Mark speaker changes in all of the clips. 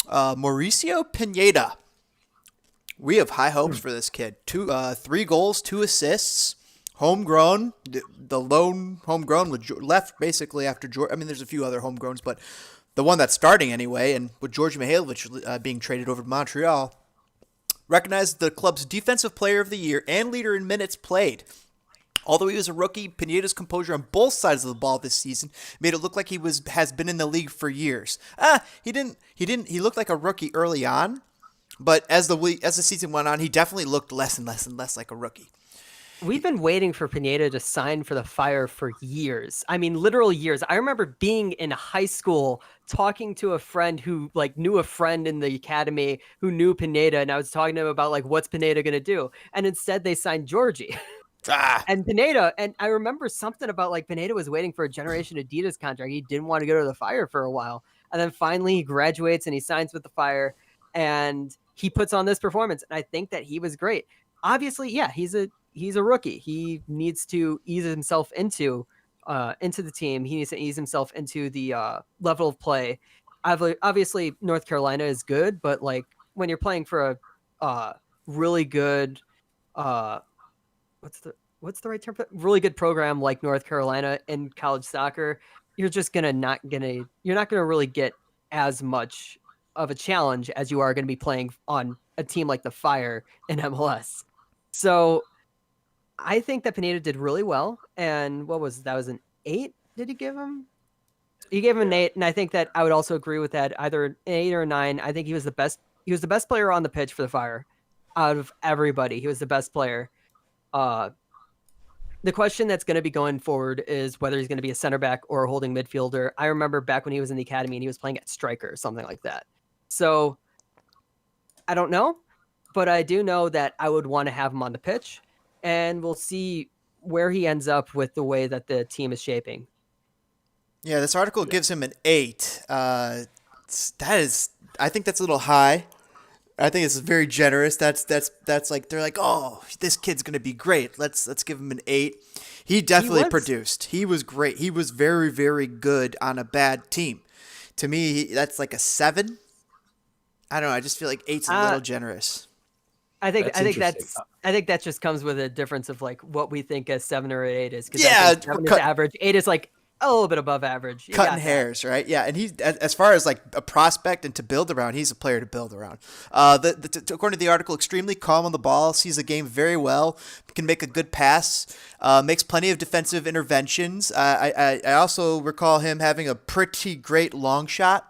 Speaker 1: Mauricio Pineda. We have high hopes for this kid. 3 goals, 2 assists, homegrown. The lone homegrown left basically after George. I mean, there's a few other homegrowns, but the one that's starting anyway, and with George Mihailovic being traded over to Montreal, recognized the club's Defensive Player of the Year and leader in minutes played. Although he was a rookie, Pineda's composure on both sides of the ball this season made it look like has been in the league for years. He didn't. He looked like a rookie early on, but as the season went on, he definitely looked less and less and less like a rookie.
Speaker 2: We've been waiting for Pineda to sign for the Fire for years. I mean, literal years. I remember being in high school talking to a friend who knew a friend in the academy who knew Pineda, and I was talking to him about what's Pineda going to do, and instead they signed Georgie. And Pineda, and I remember something about Pineda was waiting for a Generation Adidas contract. He didn't want to go to the Fire for a while, and then finally he graduates and he signs with the Fire, and he puts on this performance. And I think that he was great. Obviously, yeah, he's a rookie. He needs to ease himself into the team. He needs to ease himself into the level of play. Obviously, North Carolina is good, but when you're playing for a really good what's the right term for that? Really good program like North Carolina in college soccer, you're not gonna really get as much of a challenge as you are going to be playing on a team like the Fire in MLS. So I think that Pineda did really well. And that was an 8? Did he give him? He gave him an 8, and I think that I would also agree with that. Either an 8 or a 9. I think he was the best. He was the best player on the pitch for the Fire out of everybody. He was the best player. The question that's going to be going forward is whether he's going to be a center back or a holding midfielder. I remember back when he was in the academy and he was playing at striker or something like that. So I don't know, but I do know that I would want to have him on the pitch, and we'll see where he ends up with the way that the team is shaping.
Speaker 1: Yeah, this article gives him an 8. I think that's a little high. I think it's very generous. That's they're like, oh, this kid's gonna be great. Let's give him an 8. He definitely produced. He was great. He was very, very good on a bad team. To me, that's like a 7. I don't know. I just feel like 8's a little generous.
Speaker 2: I think that just comes with a difference of what we think a 7 or an 8 is.
Speaker 1: Yeah,
Speaker 2: 7 is average. 8 is a little bit above average.
Speaker 1: Cutting hairs, right? Yeah, and he's as far as a prospect and to build around, he's a player to build around. According to the article, extremely calm on the ball, sees the game very well, can make a good pass, makes plenty of defensive interventions. I also recall him having a pretty great long shot.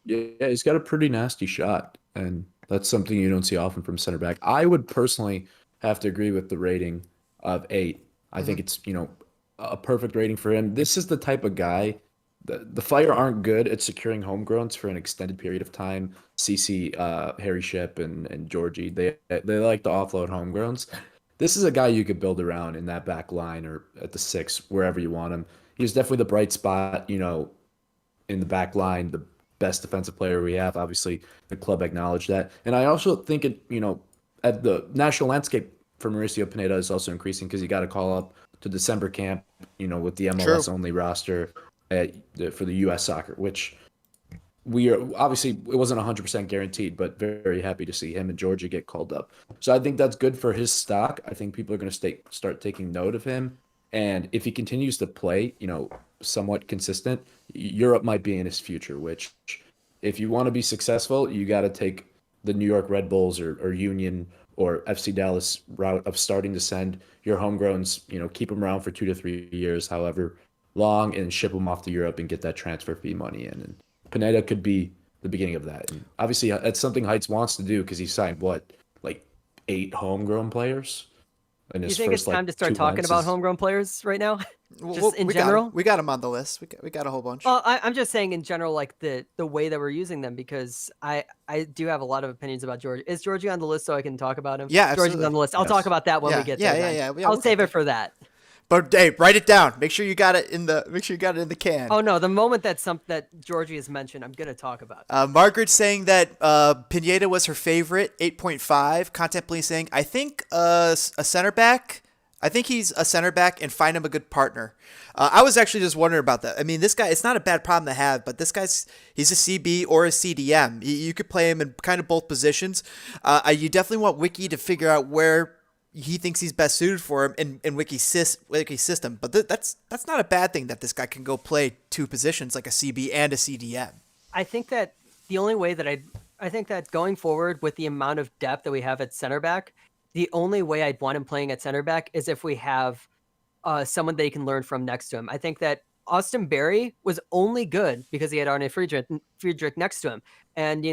Speaker 3: Yeah, he's got a pretty nasty shot, and that's something you don't see often from center back. I would personally have to agree with the rating of 8. I think it's a perfect rating for him. This is the type of guy. The Fire aren't good at securing homegrowns for an extended period of time. CC, Harry Ship, and Georgie, they like to offload homegrowns. This is a guy you could build around in that back line or at the 6, wherever you want him. He's definitely the bright spot, in the back line, the best defensive player we have. Obviously, the club acknowledged that. And I also think at the national landscape for Mauricio Pineda is also increasing because you got to call up to December camp, with the MLS only roster for the U.S. soccer, which we are obviously it wasn't 100% guaranteed, but very, very happy to see him and Georgia get called up. So I think that's good for his stock. I think people are going to start taking note of him, and if he continues to play, somewhat consistent, Europe might be in his future. Which, if you want to be successful, you got to take the New York Red Bulls or Union or FC Dallas route of starting to send your homegrowns, keep them around for 2 to 3 years, however long, and ship them off to Europe and get that transfer fee money in. And Pineda could be the beginning of that. And obviously, that's something Heights wants to do because he signed, 8 homegrown players?
Speaker 2: Do you think it's time to start talking about homegrown players right now? In general?
Speaker 1: We got them on the list. We got a whole bunch.
Speaker 2: Well, I'm just saying in general, the way that we're using them, because I do have a lot of opinions about George. Is Georgie on the list so I can talk about him?
Speaker 1: Yeah,
Speaker 2: Georgie's on the list. I'll talk about that when we get there. Yeah. I'll save it for that.
Speaker 1: But hey, write it down. Make sure you got it in the can.
Speaker 2: Oh no, the moment that Georgie is mentioned, I'm gonna talk about.
Speaker 1: Margaret's saying that Pineda was her favorite, 8.5. Contemplating saying, I think a center back I think he's a center back, and find him a good partner. I was actually just wondering about that. I mean, this guy, it's not a bad problem to have, but this he's a CB or a CDM. You could play him in kind of both positions. You definitely want Wiki to figure out where he thinks he's best suited for him in Wiki's system. But that's not a bad thing that this guy can go play two positions like a CB and a CDM.
Speaker 2: I think that the only way that I think that going forward with the amount of depth that we have at center back, the only way I'd want him playing at center back is if we have someone they can learn from next to him. I think that Austin Berry was only good because he had Arne Friedrich next to him. And,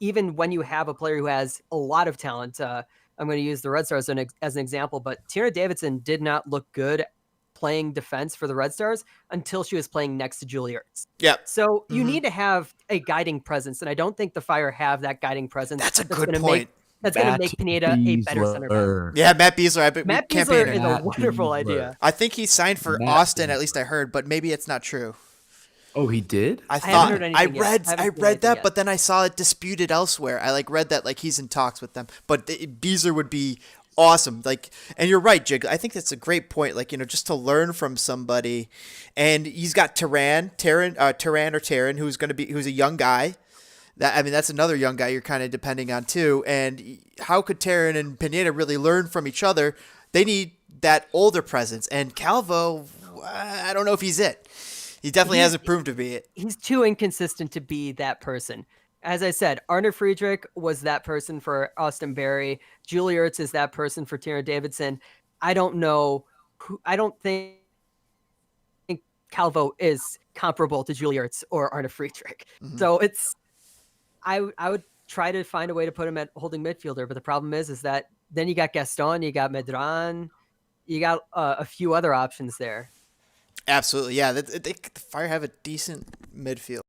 Speaker 2: even when you have a player who has a lot of talent, I'm going to use the Red Stars as an example, but Tierna Davidson did not look good playing defense for the Red Stars until she was playing next to Julie Ertz.
Speaker 1: Yeah.
Speaker 2: So you need to have a guiding presence, and I don't think the Fire have that guiding presence.
Speaker 1: That's a good point.
Speaker 2: That's going to make Pineda a better center back.
Speaker 1: Yeah, Matt Beasler.
Speaker 2: Matt Beasler is a wonderful idea.
Speaker 1: I think he signed for Austin, at least I heard, but maybe it's not true.
Speaker 3: Oh, he did?
Speaker 1: I read that, but then I saw it disputed elsewhere. I read that he's in talks with them, but Beasler would be awesome. And you're right, Jig. I think that's a great point. Just to learn from somebody, and he's got Taran, who's a young guy. That's another young guy you're kind of depending on too. And how could Taran and Pineda really learn from each other? They need that older presence, and Calvo, I don't know if he's it. He definitely hasn't proved to be it.
Speaker 2: He's too inconsistent to be that person. As I said, Arne Friedrich was that person for Austin Berry. Julie Ertz is that person for Tierna Davidson. I don't think Calvo is comparable to Julie Ertz or Arne Friedrich. Mm-hmm. So I would try to find a way to put him at holding midfielder, but the problem is that then you got Gaston, you got Medran, you got a few other options there.
Speaker 1: Absolutely, yeah. The Fire have a decent midfield.